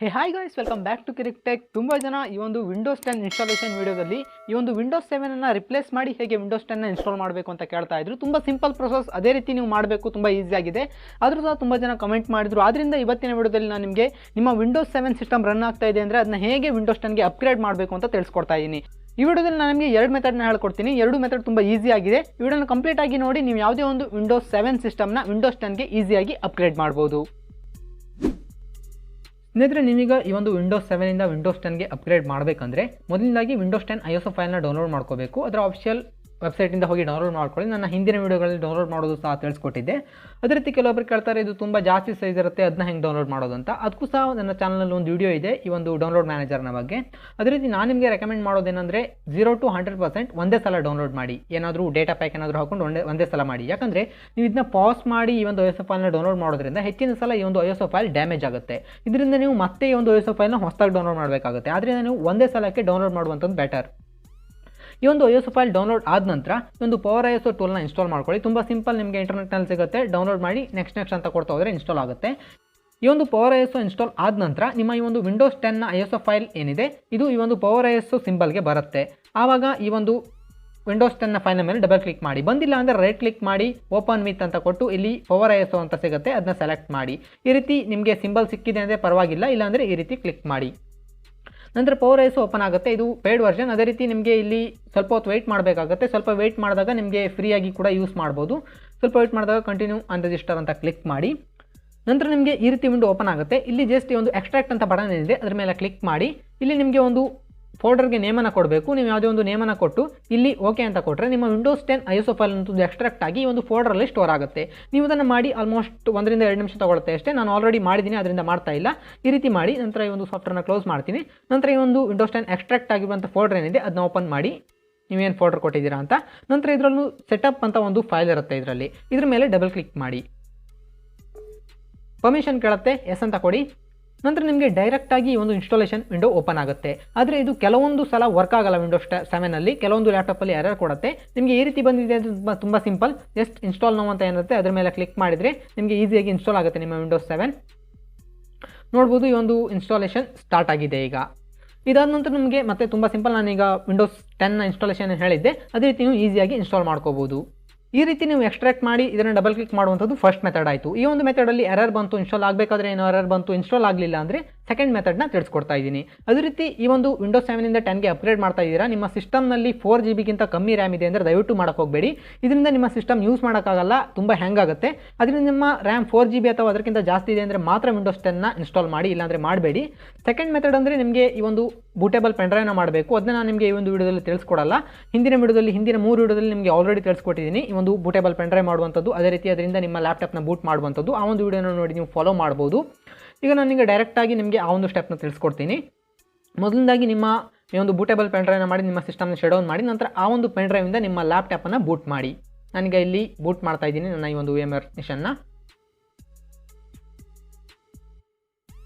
Hey hi guys, welcome back to Kirik Tech. ತುಂಬ ಜನ ಈ ಒಂದು ವಿಂಡೋಸ್ 10 ಇನ್ಸ್ಟಾಲೇಷನ್ ವೀಡಿಯೋದಲ್ಲಿ ಈ ಒಂದು ವಿಂಡೋಸ್ 7 ರಿಪ್ಲೇಸ್ ಮಾಡಿ ಹೇಗೆ ವಿಂಡೋಸ್ 10 ಇನ್ಸ್ಟಾಲ್ ಮಾಡಬೇಕು ಅಂತ ಕೇಳ್ತಾ ಇದ್ರು. ತುಂಬ ಸಿಂಪಲ್ ಪ್ರೊಸೆಸ್, ಅದೇ ರೀತಿ ನೀವು ಮಾಡಬೇಕು, ತುಂಬ ಈಸಿ ಆಗಿದೆ. ಆದರೂ ಸಹ ತುಂಬ ಜನ ಕಮೆಂಟ್ ಮಾಡಿದ್ರು. ಆದ್ದರಿಂದ ಇವತ್ತಿನ ವಿಡಿಯೋದಲ್ಲಿ ನಾನು ನಿಮಗೆ ನಿಮ್ಮ ವಿಂಡೋಸ್ 7 ಸಿಸ್ಟಮ್ ರನ್ ಆಗ್ತಾ ಇದೆ ಅಂದರೆ ಅದನ್ನ ಹೇಗೆ ವಿಂಡೋಸ್ 10ಗೆ ಅಪ್ಗ್ರೇಡ್ ಮಾಡಬೇಕು ಅಂತ ತಿಳಿಸ್ಕೊಡ್ತಾ ಇದ್ದೀನಿ. ಈ ವಿಡಿಯೋದಲ್ಲಿ ನಾನು ನಿಮಗೆ ಎರಡು ಮೆಥಡ್ನ ಹೇಳ್ಕೊಡ್ತೀನಿ. ಎರಡು ಮೆಥಡ್ ತುಂಬ ಈಸಿ ಆಗಿದೆ. ಈ ವಿಡಿಯೋನ ಕಂಪ್ಲೀಟ್ ಆಗಿ ನೋಡಿ, ನೀವು ಯಾವುದೇ ಒಂದು ವಿಂಡೋಸ್ 7 ಸಿಸ್ಟಮ್ನ ವಿಂಡೋಸ್ 10ಗೆ ಈಸಿಯಾಗಿ ಅಪ್ಗ್ರೇಡ್ ಮಾಡ್ಬೋದು. ಸ್ನೇಹಿತರೆ, ನೀವೀಗ ಈ ಒಂದು ವಿಂಡೋಸ್ 7 ವಿಂಡೋಸ್ 10ಗೆ ಅಪ್ಗ್ರೇಡ್ ಮಾಡಬೇಕಂದ್ರೆ ಮೊದಲನೇದಾಗಿ ವಿಂಡೋಸ್ 10 ISO ಫೈಲ್ನ ಡೌನ್ಲೋಡ್ ಮಾಡ್ಕೋಬೇಕು. ಅದರ ಆಫಿಷಿಯಲ್ ವೆಬ್ಸೈಟಿಂದ ಹೋಗಿ ಡೌನ್ಲೋಡ್ ಮಾಡ್ಕೊಳ್ಳಿ. ನನ್ನ ಹಿಂದಿನ ವೀಡಿಯೋಗಳಲ್ಲಿ ಡೌನ್ಲೋಡ್ ಮಾಡೋದು ಸಹ ತಿಳಿಸ್ಕೊಟ್ಟಿದ್ದೆ. ಅದೇ ರೀತಿ ಕೆಲವೊಬ್ಬರು ಕೇಳ್ತಾರೆ, ಇದು ತುಂಬ ಜಾಸ್ತಿ ಸೈಜ್ ಇರುತ್ತೆ, ಅದನ್ನ ಹೆಂಗೆ ಡೌನ್ಲೋಡ್ ಮಾಡೋದು ಅಂತ. ಅದಕ್ಕೂ ಸಹ ನನ್ನ ಚಾನಲಲ್ಲಿ ಒಂದು ವಿಡಿಯೋ ಇದೆ ಈ ಒಂದು ಡೌನ್ಲೋಡ್ ಮ್ಯಾನೇಜರ್ನ ಬಗ್ಗೆ. ಅದೇ ರೀತಿ ನಾನು ನಿಮಗೆ ರೆಕಮೆಂಡ್ ಮಾಡೋದೇನೆಂದರೆ 0 to 100% ಒಂದೇ ಸಲ ಡೌನ್ಲೋಡ್ ಮಾಡಿ. ಏನಾದರೂ ಡೇಟಾ ಪ್ಯಾಕ್ ಏನಾದರೂ ಹಾಕೊಂಡು ಒಂದೇ ಸಲ ಮಾಡಿ. ಯಾಕಂದರೆ ನೀವು ಇದನ್ನ ಪಾಸ್ ಮಾಡಿ ಈ ಒಂದು ISO ಫೈಲ್ನ ಡೌನ್ಲೋಡ್ ಮಾಡೋದ್ರಿಂದ ಹೆಚ್ಚಿನ ಸಲ ಈ ಒಂದು ISO ಫೈಲ್ ಡ್ಯಾಮೇಜ್ ಆಗುತ್ತೆ. ಇದರಿಂದ ನೀವು ಮತ್ತೆ ಈ ಒಂದು ISO ಫೈಲ್ನ ಹೊಸದಾಗಿ ಡೌನ್ಲೋಡ್ ಮಾಡಬೇಕಾಗುತ್ತೆ. ಆದ್ದರಿಂದ ನೀವು ಒಂದೇ ಸಲಕ್ಕೆ ಡೌನ್ಲೋಡ್ ಮಾಡುವಂಥದ್ದು ಬೆಟರ್. ಈ ಒಂದು ISO ಫೈಲ್ ಡೌನ್ಲೋಡ್ ಆದ ನಂತರ ಈ ಒಂದು ಪವರ್ ISO ಟೂಲ್ನ ಇನ್ಸ್ಟಾಲ್ ಮಾಡ್ಕೊಳ್ಳಿ. ತುಂಬ ಸಿಂಪಲ್, ನಿಮಗೆ ಇಂಟರ್ನೆಟ್ನಲ್ಲಿ ಸಿಗುತ್ತೆ. ಡೌನ್ಲೋಡ್ ಮಾಡಿ ನೆಕ್ಸ್ಟ್ ಅಂತ ಕೊಡ್ತಾ ಹೋದರೆ ಇನ್ಸ್ಟಾಲ್ ಆಗುತ್ತೆ. ಈ ಒಂದು ಪವರ್ ISO ಇನ್ಸ್ಟಾಲ್ ಆದ ನಂತರ ನಿಮ್ಮ ಈ ಒಂದು ವಿಂಡೋಸ್ 10ನ ISO ಫೈಲ್ ಏನಿದೆ ಇದು ಈ ಒಂದು ಪವರ್ ISO ಸಿಂಬಲ್ಗೆ ಬರುತ್ತೆ. ಆವಾಗ ಈ ಒಂದು ವಿಂಡೋಸ್ 10ನ ಫೈಲ್ನ ಮೇಲೆ ಡಬಲ್ ಕ್ಲಿಕ್ ಮಾಡಿ. ಬಂದಿಲ್ಲ ಅಂದರೆ ರೈಟ್ ಕ್ಲಿಕ್ ಮಾಡಿ ಓಪನ್ ವಿತ್ ಅಂತ ಕೊಟ್ಟು ಇಲ್ಲಿ ಪವರ್ ISO ಅಂತ ಸಿಗುತ್ತೆ, ಅದನ್ನ ಸೆಲೆಕ್ಟ್ ಮಾಡಿ. ಈ ರೀತಿ ನಿಮಗೆ ಸಿಂಬಲ್ ಸಿಕ್ಕಿದೆ ಅಂದರೆ ಪರವಾಗಿಲ್ಲ, ಇಲ್ಲಾಂದರೆ ಈ ರೀತಿ ಕ್ಲಿಕ್ ಮಾಡಿ. ನಂತರ ಪವರ್ ISO ಓಪನ್ ಆಗುತ್ತೆ. ಇದು ಪೇಯ್ಡ್ ವರ್ಷನ್. ಅದೇ ರೀತಿ ನಿಮಗೆ ಇಲ್ಲಿ ಸ್ವಲ್ಪ ಹೊತ್ತು ವೆಯ್ಟ್ ಮಾಡಬೇಕಾಗುತ್ತೆ. ಸ್ವಲ್ಪ ವೆಯ್ಟ್ ಮಾಡಿದಾಗ ನಿಮಗೆ ಫ್ರೀಯಾಗಿ ಕೂಡ ಯೂಸ್ ಮಾಡ್ಬೋದು. ಸ್ವಲ್ಪ ವೆಯ್ಟ್ ಮಾಡಿದಾಗ ಕಂಟಿನ್ಯೂ ಆನ್ ರಿಜಿಸ್ಟರ್ ಅಂತ ಕ್ಲಿಕ್ ಮಾಡಿ. ನಂತರ ನಿಮಗೆ ಈ ರೀತಿ ವಿಂಡೋ ಓಪನ್ ಆಗುತ್ತೆ. ಇಲ್ಲಿ ಜಸ್ಟ್ ಒಂದು ಎಕ್ಸ್ಟ್ರಾಕ್ಟ್ ಅಂತ ಬಟನ್ ಏನಿದೆ ಅದರ ಮೇಲೆ ಕ್ಲಿಕ್ ಮಾಡಿ. ಇಲ್ಲಿ ನಿಮಗೆ ಒಂದು ಫೋಲ್ಡರ್ಗೆ ನೇಮನ್ನು ಕೊಡಬೇಕು. ನೀವು ಯಾವುದೇ ಒಂದು ನೇಮನ್ನು ಕೊಟ್ಟು ಇಲ್ಲಿ ಓಕೆ ಅಂತ ಕೊಟ್ಟರೆ ನಿಮ್ಮ ವಿಂಡೋಸ್ 10 ISO ಫೈಲ್ ಅಂತೂ ಎಕ್ಸ್ಟ್ರಾಕ್ಟ್ ಆಗಿ ಈ ಒಂದು ಫೋಲ್ಡರಲ್ಲಿ ಸ್ಟೋರ್ ಆಗುತ್ತೆ. ನೀವು ಇದನ್ನು ಮಾಡಿ ಆಲ್ಮೋಸ್ಟ್ 1 ರಿಂದ 2 ನಿಮಿಷ ತಗೊಳುತ್ತೆ ಅಷ್ಟೇ. ನಾನು ಆಲ್ರೆಡಿ ಮಾಡಿದ್ದೀನಿ, ಅದರಿಂದ ಮಾಡ್ತಾ ಇಲ್ಲ. ಈ ರೀತಿ ಮಾಡಿ ನಂತರ ಈ ಒಂದು ಸಾಫ್ಟ್ವೇರ್ನ ಕ್ಲೋಸ್ ಮಾಡ್ತೀನಿ. ನಂತರ ಈ ಒಂದು ವಿಂಡೋಸ್ 10 ಎಕ್ಸ್ಟ್ರಾಕ್ಟ್ ಆಗಿರುವಂಥ ಫೋಲ್ಡರ್ ಏನಿದೆ ಅದನ್ನ ಓಪನ್ ಮಾಡಿ, ನೀವೇನು ಫೋಲ್ಡರ್ ಕೊಟ್ಟಿದ್ದೀರಾ ಅಂತ. ನಂತರ ಇದರಲ್ಲೂ ಸೆಟಪ್ ಅಂತ ಒಂದು ಫೈಲ್ ಇರುತ್ತೆ. ಇದ್ರ ಮೇಲೆ ಡಬಲ್ ಕ್ಲಿಕ್ ಮಾಡಿ. ಪರ್ಮಿಷನ್ ಕೇಳುತ್ತೆ, ಎಸ್ ಅಂತ ಕೊಡಿ. ನಂತರ ನಿಮಗೆ ಡೈರೆಕ್ಟಾಗಿ ಈ ಒಂದು ಇನ್ಸ್ಟಾಲೇಷನ್ ವಿಂಡೋ ಓಪನ್ ಆಗುತ್ತೆ. ಆದರೆ ಇದು ಕೆಲವೊಂದು ಸಲ ವರ್ಕ್ ಆಗಲ್ಲ. ವಿಂಡೋಸ್ 7 ಕೆಲವೊಂದು ಲ್ಯಾಪ್ಟಾಪಲ್ಲಿ ಎರರ್ ಕೊಡುತ್ತೆ. ನಿಮಗೆ ಈ ರೀತಿ ಬಂದಿದೆ ಅದು ತುಂಬ ಸಿಂಪಲ್. ಜಸ್ಟ್ ಇನ್ಸ್ಟಾಲ್ ನೋ ಅಂತ ಏನಿರುತ್ತೆ ಅದರ ಮೇಲೆ ಕ್ಲಿಕ್ ಮಾಡಿದರೆ ನಿಮಗೆ ಈಸಿಯಾಗಿ ಇನ್ಸ್ಟಾಲ್ ಆಗುತ್ತೆ ನಿಮ್ಮ ವಿಂಡೋಸ್ 7. ನೋಡ್ಬೋದು, ಈ ಒಂದು ಇನ್ಸ್ಟಾಲೇಷನ್ ಸ್ಟಾರ್ಟ್ ಆಗಿದೆ ಈಗ. ಇದಾದ ನಂತರ ನಿಮಗೆ ಮತ್ತೆ ತುಂಬ ಸಿಂಪಲ್. ನಾನೀಗ ವಿಂಡೋಸ್ 10ನ ಇನ್ಸ್ಟಾಲೇಷನ್ ಹೇಳಿದ್ದೆ, ಅದೇ ರೀತಿ ನೀವು ಈಸಿಯಾಗಿ ಇನ್ಸ್ಟಾಲ್ ಮಾಡ್ಕೋಬೋದು. ಈ ರೀತಿ ನೀವು ಎಕ್ಸ್ಟ್ರಾಕ್ಟ್ ಮಾಡಿ ಇದನ್ನು ಡಬಲ್ ಕ್ಲಿಕ್ ಮಾಡುವಂಥದ್ದು ಫಸ್ಟ್ ಮೆಥಡ್ ಆಯಿತು. ಈ ಒಂದು ಮೆಥಡಲ್ಲಿ ಎರರ್ ಬಂತು, ಇನ್ಸ್ಟಾಲ್ ಆಗಬೇಕಾದ್ರೆ ಏನೋ ಎರರ್ ಬಂತು, ಇನ್ಸ್ಟಾಲ್ ಆಗಲಿಲ್ಲ ಅಂದರೆ ಸೆಕೆಂಡ್ ಮೆಥಡ್ನ ತಿಳಿಸ್ಕೊಡ್ತಾ ಇದ್ದೀನಿ. ಅದೇ ರೀತಿ ಈ ಒಂದು ವಿಂಡೋಸ್ 7 10ಗೆ ಅಪ್ಗ್ರೇಡ್ ಮಾಡ್ತಾ ಇದ್ದೀರಾ, ನಿಮ್ಮ ಸಿಸ್ಟಮ್ನಲ್ಲಿ 4 GB ಕಮ್ಮಿ ರ್ಯಾಮ್ ಇದೆ ಅಂದರೆ ದಯವಿಟ್ಟು ಮಾಡೋಕ್ಕೆ ಹೋಗಬೇಡಿ. ಇದರಿಂದ ನಿಮ್ಮ ಸಿಸ್ಟಮ್ ಯೂಸ್ ಮಾಡೋಕ್ಕಾಗಲ್ಲ, ತುಂಬ ಹ್ಯಾಂಗ್ ಆಗುತ್ತೆ. ಅದರಿಂದ ನಿಮ್ಮ ರ್ಯಾಮ್ 4 GB ಅಥವಾ ಅದಕ್ಕಿಂತ ಜಾಸ್ತಿ ಇದೆ ಅಂದರೆ ಮಾತ್ರ ವಿಂಡೋಸ್ 10ನ ಇನ್ಸ್ಟಾಲ್ ಮಾಡಿ, ಇಲ್ಲಾಂದರೆ ಮಾಡಬೇಡಿ. ಸೆಕೆಂಡ್ ಮೆಥಡ್ ಅಂದರೆ ನಿಮಗೆ ಈ ಒಂದು ಬೂಟೇಬಲ್ ಪೆನ್ಡ್ರೈವ್ನ ಮಾಡಬೇಕು. ಅದನ್ನ ನಾನು ನಿಮಗೆ ಈ ಒಂದು ವಿಡಿಯೋದಲ್ಲಿ ತಿಳಿಸ್ಕೊಡಲ್ಲ. ಹಿಂದಿನ 3 ವಿಡಿಯೋದಲ್ಲಿ ನಿಮಗೆ ಆಲ್ರೆಡಿ ತಿಳಿಸ್ಕೊಟ್ಟಿದ್ದೀನಿ ಈ ಒಂದು ಬೂಟೇಬಲ್ ಪೆನ್ಡ್ರೈವ್ ಮಾಡುವಂಥದ್ದು, ಅದೇ ರೀತಿ ಅದರಿಂದ ನಿಮ್ಮ ಲ್ಯಾಪ್ಟಾಪ್ನ ಬೂಟ್ ಮಾಡುವಂಥದ್ದು. ಆ ಒಂದು ವಿಡಿಯೋನ ನೋಡಿ ನೀವು ಫಾಲೋ ಮಾಡ್ಬೋದು. ಈಗ ನಾನೀಗ ಡೈರೆಕ್ಟಾಗಿ ನಿಮಗೆ ಆ ಒಂದು ಸ್ಟೆಪ್ನ ತಿಳಿಸ್ಕೊಡ್ತೀನಿ. ಮೊದಲನೇದಾಗಿ ನಿಮ್ಮ ಈ ಒಂದು ಬೂಟೇಬಲ್ ಪೆನ್ಡ್ರೈವ್ನ ಮಾಡಿ ನಿಮ್ಮ ಸಿಸ್ಟಮ್ನ ಶಟ್ ಡೌನ್ ಮಾಡಿ. ನಂತರ ಆ ಒಂದು ಪೆನ್ಡ್ರೈವಿಂದ ನಿಮ್ಮ ಲ್ಯಾಪ್ಟಾಪನ್ನು ಬೂಟ್ ಮಾಡಿ. ನಾನೀಗ ಇಲ್ಲಿ ಬೂಟ್ ಮಾಡ್ತಾ ಇದ್ದೀನಿ ನನ್ನ ಈ ಒಂದು VMware ಮಿಷನ್ನ.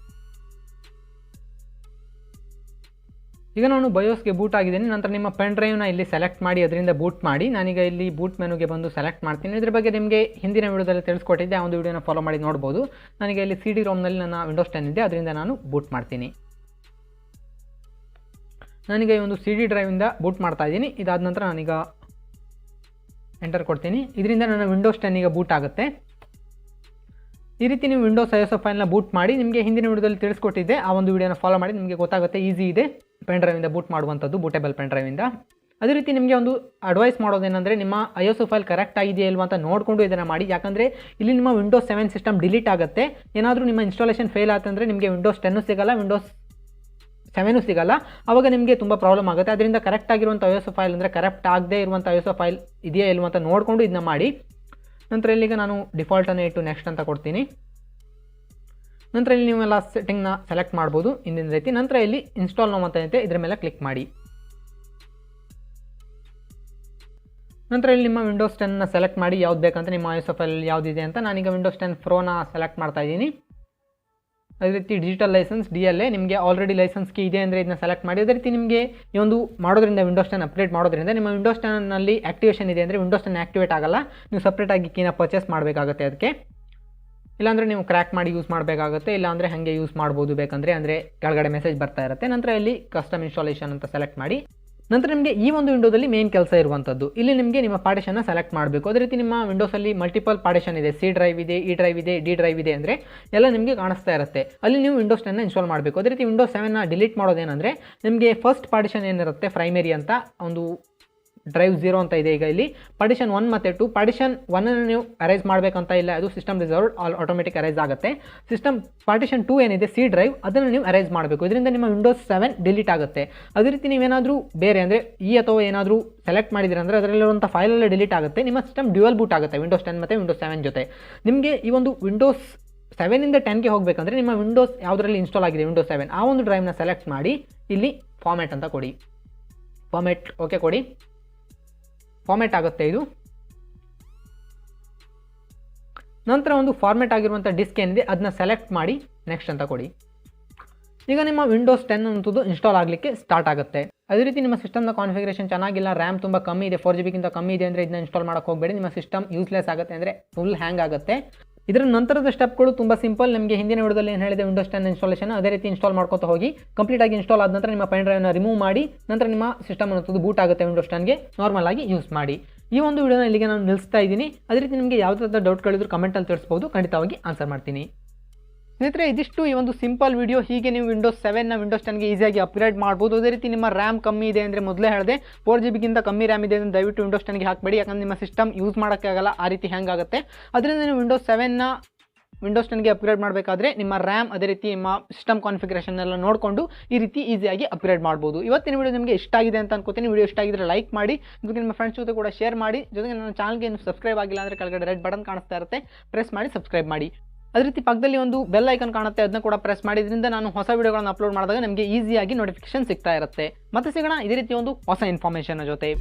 ಈಗ ನಾನು ಬಯೋಸ್ಗೆ ಬೂಟ್ ಆಗಿದ್ದೀನಿ. ನಂತರ ನಿಮ್ಮ ಪೆನ್ ಡ್ರೈವ್ನ ಇಲ್ಲಿ ಸೆಲೆಕ್ಟ್ ಮಾಡಿ ಅದರಿಂದ ಬೂಟ್ ಮಾಡಿ. ನಾನೀಗ ಇಲ್ಲಿ ಬೂಟ್ ಮೆನುಗೆ ಬಂದು ಸೆಲೆಕ್ಟ್ ಮಾಡ್ತೀನಿ. ಇದ್ರ ಬಗ್ಗೆ ನಿಮಗೆ ಹಿಂದಿನ ವಿಡಿಯೋದಲ್ಲಿ ತಿಳಿಸ್ಕೊಟ್ಟಿದ್ದೆ, ಆ ಒಂದು ವಿಡಿಯೋನ ಫಾಲೋ ಮಾಡಿ ನೋಡ್ಬೋದು. ನನಗೆ ಇಲ್ಲಿ CD ROMನಲ್ಲಿ ನನ್ನ ವಿಂಡೋಸ್ 10 ಇದೆ, ಅದರಿಂದ ನಾನು ಬೂಟ್ ಮಾಡ್ತೀನಿ. ನಾನೀಗ ಈ ಒಂದು CD ಡ್ರೈವಿಂದ ಬೂಟ್ ಮಾಡ್ತಾ ಇದ್ದೀನಿ. ಇದಾದ ನಂತರ ನಾನೀಗ ಎಂಟರ್ ಕೊಡ್ತೀನಿ. ಇದರಿಂದ ನನ್ನ ವಿಂಡೋಸ್ 10 ಈಗ ಬೂಟ್ ಆಗುತ್ತೆ. ಈ ರೀತಿ ನೀವು ವಿಂಡೋಸ್ ISO ಫೈಲ್ನ ಬೂಟ್ ಮಾಡಿ. ನಿಮಗೆ ಹಿಂದಿನ ವಿಡಿಯೋದಲ್ಲಿ ತಿಳಿಸ್ಕೊಟ್ಟಿದ್ದೆ, ಆ ಒಂದು ವಿಡಿಯೋನ ಫಾಲೋ ಮಾಡಿ, ನಿಮಗೆ ಗೊತ್ತಾಗುತ್ತೆ. ಈಸಿ ಇದೆ ಪೆನ್ ಡ್ರೈವಿಂದ ಬೂಟ್ ಮಾಡುವಂಥದ್ದು, ಬೂಟೇಬಲ್ ಪೆನ್ ಡ್ರೈವಿಂದ. ಅದೇ ರೀತಿ ನಿಮಗೆ ಒಂದು ಅಡ್ವೈಸ್ ಮಾಡೋದೇನೆಂದರೆ ನಿಮ್ಮ ISO ಫೈಲ್ ಕರೆಕ್ಟ್ ಆಗಿದೆಯಾ ಇಲ್ವಾ ಅಂತ ನೋಡಿಕೊಂಡು ಇದನ್ನು ಮಾಡಿ. ಯಾಕಂದರೆ ಇಲ್ಲಿ ನಿಮ್ಮ ವಿಂಡೋಸ್ 7 ಸಿಸ್ಟಮ್ ಡಿಲೀಟ್ ಆಗುತ್ತೆ. ಏನಾದರೂ ನಿಮ್ಮ ಇನ್ಸ್ಟಾಲೇಷನ್ ಫೇಲ್ ಆಯ್ತಂದರೆ ನಿಮಗೆ ವಿಂಡೋಸ್ 10 ಸಿಗಲ್ಲ, ವಿಂಡೋಸ್ 7 ಸಿಗಲ್ಲ. ಆವಾಗ ನಿಮಗೆ ತುಂಬ ಪ್ರಾಬ್ಲಮ್ ಆಗುತ್ತೆ. ಅದರಿಂದ ಕರೆಕ್ಟ್ ಆಗಿರುವಂಥ ISO ಫೈಲ್ ಅಂದರೆ ಕರೆಕ್ಟ್ ಆಗದೇ ಇರುವಂಥ ISO ಫೈಲ್ ಇದೆಯಾ ಇಲ್ವಾ ಅಂತ ನೋಡಿಕೊಂಡು ಇದನ್ನ ಮಾಡಿ. ನಂತರ ಇಲ್ಲಿಗೆ ನಾನು ಡಿಫಾಲ್ಟನ್ನು ಇಟ್ಟು ನೆಕ್ಸ್ಟ್ ಅಂತ ಕೊಡ್ತೀನಿ. ನಂತರ ಇಲ್ಲಿ ನೀವೆಲ್ಲ ಸೆಟ್ಟಿಂಗ್ನ ಸೆಲೆಕ್ಟ್ ಮಾಡ್ಬೋದು ಹಿಂದಿನ ರೀತಿ. ನಂತರ ಇಲ್ಲಿ ಇನ್ಸ್ಟಾಲ್ ನೋ ಅಂತ ಐತೆ, ಇದರ ಮೇಲೆ ಕ್ಲಿಕ್ ಮಾಡಿ. ನಂತರ ಇಲ್ಲಿ ನಿಮ್ಮ ವಿಂಡೋಸ್ 10ನ ಸೆಲೆಕ್ಟ್ ಮಾಡಿ, ಯಾವ್ದು ಬೇಕಂತ ನಿಮ್ಮ ISO ಫೈಲ್ ಯಾವುದಿದೆ ಅಂತ. ನಾನೀಗ ವಿಂಡೋಸ್ 10 ಪ್ರೋನ ಸೆಲೆಕ್ಟ್ ಮಾಡ್ತಾ ಇದ್ದೀನಿ. ಅದೇ ರೀತಿ ಡಿಜಿಟಲ್ ಲೈಸೆನ್ಸ್ DLA, ನಿಮಗೆ ಆಲ್ರೆಡಿ ಲೈಸೆನ್ಸ್ ಕೀ ಇದೆ ಅಂದರೆ ಇದನ್ನ ಸೆಲೆಕ್ಟ್ ಮಾಡಿ. ಅದೇ ರೀತಿ ನಿಮಗೆ ಈ ಒಂದು ಮಾಡೋದ್ರಿಂದ ವಿಂಡೋಸ್ 10 ಅಪ್ಗ್ರೇಡ್ ಮಾಡೋದ್ರಿಂದ ನಿಮ್ಮ ವಿಂಡೋಸ್ 10ನಲ್ಲಿ ಆಕ್ಟಿವೇಷನ್ ಇದೆ ಅಂದರೆ ವಿಂಡೋಸ್ 10 ಆಕ್ಟಿವೇಟ್ ಆಗಲ್ಲ. ನೀವು ಸಪ್ರೇಟಾಗಿ ಕೀನ ಪರ್ಚೇಸ್ ಮಾಡಬೇಕಾಗುತ್ತೆ. ಅದಕ್ಕೆ ಇಲ್ಲಾಂದರೆ ನೀವು ಕ್ರ್ಯಾಕ್ ಮಾಡಿ ಯೂಸ್ ಮಾಡಬೇಕಾಗುತ್ತೆ, ಇಲ್ಲಾಂದರೆ ಹಾಗೆ ಯೂಸ್ ಮಾಡ್ಬೋದು ಬೇಕಂದರೆ, ಅಂದರೆ ಕೆಳಗಡೆ ಮೆಸೇಜ್ ಬರ್ತಾ ಇರುತ್ತೆ. ನಂತರ ಇಲ್ಲಿ ಕಸ್ಟಮ್ ಇನ್ಸ್ಟಾಲೇಷನ್ ಅಂತ ಸೆಲೆಕ್ಟ್ ಮಾಡಿ ನಂತರ ನಿಮಗೆ ಈ ಒಂದು ವಿಂಡೋದಲ್ಲಿ ಮೇನ್ ಕೆಲಸ ಇರುವಂಥದ್ದು, ಇಲ್ಲಿ ನಿಮಗೆ ನಿಮ್ಮ ಪಾರ್ಟಿಷನ್ನ ಸೆಲೆಕ್ಟ್ ಮಾಡಬೇಕು. ಅದೇ ರೀತಿ ನಿಮ್ಮ ವಿಂಡೋಸಲ್ಲಿ ಮಲ್ಟಿಪಲ್ ಪಾರ್ಟಿಷನ್ ಇದೆ, ಸಿ ಡ್ರೈವ್ ಇದೆ, ಇ ಡ್ರೈವ್ ಇದೆ, ಡಿ ಡ್ರೈವ್ ಇದೆ ಅಂದರೆ ಎಲ್ಲ ನಿಮಗೆ ಕಾಣಿಸ್ತಾ ಇರುತ್ತೆ. ಅಲ್ಲಿ ನೀವು ವಿಂಡೋಸ್ 10 ಇನ್ಸ್ಟಾಲ್ ಮಾಡಬೇಕು. ಅದೇ ರೀತಿ ವಿಂಡೋಸ್ 7 ಡಿಲೀಟ್ ಮಾಡೋದೇನೆಂದರೆ ನಿಮಗೆ ಫಸ್ಟ್ ಪಾರ್ಟಿಷನ್ ಏನಿರುತ್ತೆ ಪ್ರೈಮರಿ ಅಂತ ಒಂದು ಡ್ರೈವ್ 0 ಅಂತ ಇದೆ. ಈಗ ಇಲ್ಲಿ ಪಾರ್ಟಿಷನ್ 1 ಮತ್ತು 2, ಪಾರ್ಟಿಷನ್ 1 ನೀವು ಅರೇಂಜ್ ಮಾಡಬೇಕಂತ ಇಲ್ಲ, ಅದು ಸಿಸ್ಟಮ್ ರಿಸರ್ವ್ಡ್ ಆಟೋಮೆಟಿಕ್ ಅರೇಂಜ್ ಆಗುತ್ತೆ. ಪಾರ್ಟಿಷನ್ 2 ಏನಿದೆ ಸಿ ಡ್ರೈವ್ ಅದನ್ನು ನೀವು ಅರೇಂಜ್ ಮಾಡಬೇಕು, ಇದರಿಂದ ನಿಮ್ಮ ವಿಂಡೋಸ್ 7 ಡಿಲೀಟ್ ಆಗುತ್ತೆ. ಅದೇ ರೀತಿ ನೀವೇನಾದರೂ ಬೇರೆ ಅಂದರೆ ಅಥವಾ ಏನಾದರೂ ಸೆಲೆಕ್ಟ್ ಮಾಡಿದ್ರೆ ಅಂದರೆ ಅದರಲ್ಲಿರುವಂಥ ಫೈಲಲ್ಲೇ ಡಿಲೀಟ್ ಆಗುತ್ತೆ, ನಿಮ್ಮ ಸಿಸ್ಟಮ್ ಡ್ಯುಯಲ್ ಬೂಟ್ ಆಗುತ್ತೆ ವಿಂಡೋಸ್ 10 ಮತ್ತು ವಿಂಡೋಸ್ 7 ಜೊತೆ. ನಿಮಗೆ ಈ ಒಂದು ವಿಂಡೋಸ್ 7ಇಂದ 10ಗೆ ಹೋಗಬೇಕಂದ್ರೆ ನಿಮ್ಮ ವಿಂಡೋಸ್ ಯಾವುದರಲ್ಲಿ ಇನ್ಸ್ಟಾಲ್ ಆಗಿದೆ ವಿಂಡೋಸ್ 7 ಆ ಒಂದು ಡ್ರೈವ್ನ ಸೆಲೆಕ್ಟ್ ಮಾಡಿ ಇಲ್ಲಿ ಫಾರ್ಮ್ಯಾಟ್ ಅಂತ ಕೊಡಿ, ಫಾರ್ಮ್ಯಾಟ್ ಓಕೆ ಕೊಡಿ. ಫಾರ್ಮ್ಯಾಟ್ ಆಗುತ್ತೆ ಇದು. ನಂತರ ಒಂದು ಫಾರ್ಮ್ಯಾಟ್ ಆಗಿರುವಂಥ ಡಿಸ್ಕ್ ಏನಿದೆ ಅದನ್ನ ಸೆಲೆಕ್ಟ್ ಮಾಡಿ ನೆಕ್ಸ್ಟ್ ಅಂತ ಕೊಡಿ. ಈಗ ನಿಮ್ಮ ವಿಂಡೋಸ್ 10 ಅಂತದ್ದು ಇನ್ಸ್ಟಾಲ್ ಆಗಲಿಕ್ಕೆ ಸ್ಟಾರ್ಟ್ ಆಗುತ್ತೆ. ಅದೇ ರೀತಿ ನಿಮ್ಮ ಸಿಸ್ಟಮ್ನ ಕಾನ್ಫಿಗರೇಷನ್ ಚೆನ್ನಾಗಿಲ್ಲ, ರ್ಯಾಮ್ ತುಂಬ ಕಮ್ಮಿ ಇದೆ, 4 GB ಕಮ್ಮಿ ಇದೆ ಅಂದರೆ ಇದನ್ನ ಇನ್ಸ್ಟಾಲ್ ಮಾಡೋಕ್ಕೆ ಹೋಗಬೇಡಿ, ನಿಮ್ಮ ಸಿಸ್ಟಮ್ ಯೂಸ್ಲೆಸ್ ಆಗುತ್ತೆ, ಅಂದರೆ ಫುಲ್ ಹ್ಯಾಂಗ್ ಆಗುತ್ತೆ. ಇದರ ನಂತರದ ಸ್ಟೆಪ್ಗಳು ತುಂಬ ಸಿಂಪಲ್. ನಿಮಗೆ ಹಿಂದಿನ ವಿಡಿಯೋದಲ್ಲಿ ಏನು ಹೇಳಿದೆ ವಿಂಡೋಸ್ 10 ಇನ್ಸ್ಟಾಲೇಷನ್ ಅದೇ ರೀತಿ ಇನ್ಸ್ಟಾಲ್ ಮಾಡ್ಕೊತಾ ಹೋಗಿ. ಕಂಪ್ಲೀಟಾಗಿ ಇನ್ಸ್ಟಾಲ್ ಆದ ನಂತರ ನಿಮ್ಮ ಪೆನ್ ಡ್ರೈವ್ನ ರಿಮೂವ್ ಮಾಡಿ ನಂತರ ನಿಮ್ಮ ಸಿಸ್ಟಮ್ ಅನ್ನೋದು ಬೂಟ್ ಆಗುತ್ತೆ ವಿಂಡೋಸ್ 10ಗೆ, ನಾರ್ಮಲ್ ಆಗಿ ಯೂಸ್ ಮಾಡಿ. ಈ ಒಂದು ವಿಡಿಯೋನ ಇಲ್ಲಿಗೆ ನಾನು ನಿಲ್ಲಿಸ್ತಾ ಇದ್ದೀನಿ. ಅದೇ ರೀತಿ ನಿಮಗೆ ಯಾವುದಾದ್ರೂ ಡೌಟ್ಗಳಿದ್ರು ಕಮೆಂಟಲ್ಲಿ ತಿಳಿಸ್ಬೋದು, ಖಂಡಿತವಾಗಿ ಆನ್ಸರ್ ಮಾಡ್ತೀನಿ. ಸ್ನೇಹಿತರೆ ಇದಿಷ್ಟು ಈ ಒಂದು ಸಿಂಪಲ್ ವಿಡಿಯೋ. ಹೀಗೆ ನೀವು ವಿಂಡೋಸ್ 7ನ ವಿಂಡೋಸ್ 10ಗೆ ಈಸಿಯಾಗಿ ಅಪ್ಗ್ರೇಡ್ ಮಾಡ್ಬೋದು. ಅದೇ ರೀತಿ ನಿಮ್ಮ ರ್ಯಾಮ್ ಕಮ್ಮಿ ಇದೆ ಅಂದರೆ ಮೊದಲೇ ಹೇಳಿದೆ 4 GB ಕಮ್ಮಿ ರ್ಯಾಮ್ ಇದೆ ಅಂದರೆ ದಯವಿಟ್ಟು ವಿಂಡೋಸ್ 10ಗೆ ಹಾಕಬೇಡಿ, ಯಾಕಂದರೆ ನಿಮ್ಮ ಸಿಸ್ಟಮ್ ಯೂಸ್ ಮಾಡೋಕ್ಕಾಗಲ್ಲ, ಆ ರೀತಿ ಹ್ಯಾಂಗ್ ಆಗುತ್ತೆ. ಅದರಿಂದ ನೀವು ವಿಂಡೋಸ್ 7ನ ವಿಂಡೋಸ್ 10ಗೆ ಅಪ್ಗ್ರೇಡ್ ಮಾಡಬೇಕಾದ್ರೆ ನಿಮ್ಮ ರ್ಯಾಮ್ ಅದೇ ರೀತಿ ನಿಮ್ಮ ಸಿಸ್ಟಮ್ ಕಾನ್ಫಿಗರೇಷನ್ ಎಲ್ಲ ನೋಡಿಕೊಂಡು ಈ ರೀತಿ ಈಸಿಯಾಗಿ ಅಪ್ಗ್ರೇಡ್ ಮಾಡ್ಬೋದು. ಇವತ್ತಿನ ವಿಡಿಯೋ ನಿಮಗೆ ಇಷ್ಟ ಆಗಿದೆ ಅಂತ ಅನ್ಕೋತೀನಿ. ವಿಡಿಯೋ ಇಷ್ಟ ಆಗಿದ್ರೆ ಲೈಕ್ ಮಾಡಿ, ಜೊತೆಗೆ ನಿಮ್ಮ ಫ್ರೆಂಡ್ಸ್ ಜೊತೆ ಕೂಡ ಶೇರ್ ಮಾಡಿ. ಜೊತೆಗೆ ನನ್ನ ಚಾನಲ್ಗೆ ಏನು ಸಬ್ಸ್ಕ್ರೈಬ್ ಆಗಿಲ್ಲ ಅಂದರೆ ಕೆಳಗಡೆ ರೆಡ್ ಬಟನ್ ಕಾಣಿಸ್ತಾ ಇರುತ್ತೆ, ಪ್ರೆಸ್ ಮಾಡಿ ಸಬ್ಸ್ಕ್ರೈಬ್ ಮಾಡಿ. ಅದೇ ರೀತಿ ಪಕ್ಕದಲ್ಲಿ ಒಂದು ಬೆಲ್ ಐಕನ್ ಕಾಣುತ್ತೆ, ಅದನ್ನ ಕೂಡ ಪ್ರೆಸ್ ಮಾಡಿದ್ರಿಂದ ನಾನು ಹೊಸ ವಿಡಿಯೋಗಳನ್ನು ಅಪ್ಲೋಡ್ ಮಾಡಿದಾಗ ನಿಮಗೆ ಈಸಿಯಾಗಿ ನೋಟಿಫಿಕೇಶನ್ ಸಿಗ್ತಾ ಇರುತ್ತೆ. ಮತ್ತೆ ಸಿಗೋಣ ಇದೇ ರೀತಿ ಒಂದು ಹೊಸ ಇನ್ಫಾರ್ಮೇಷನ್ ಜೊತೆ.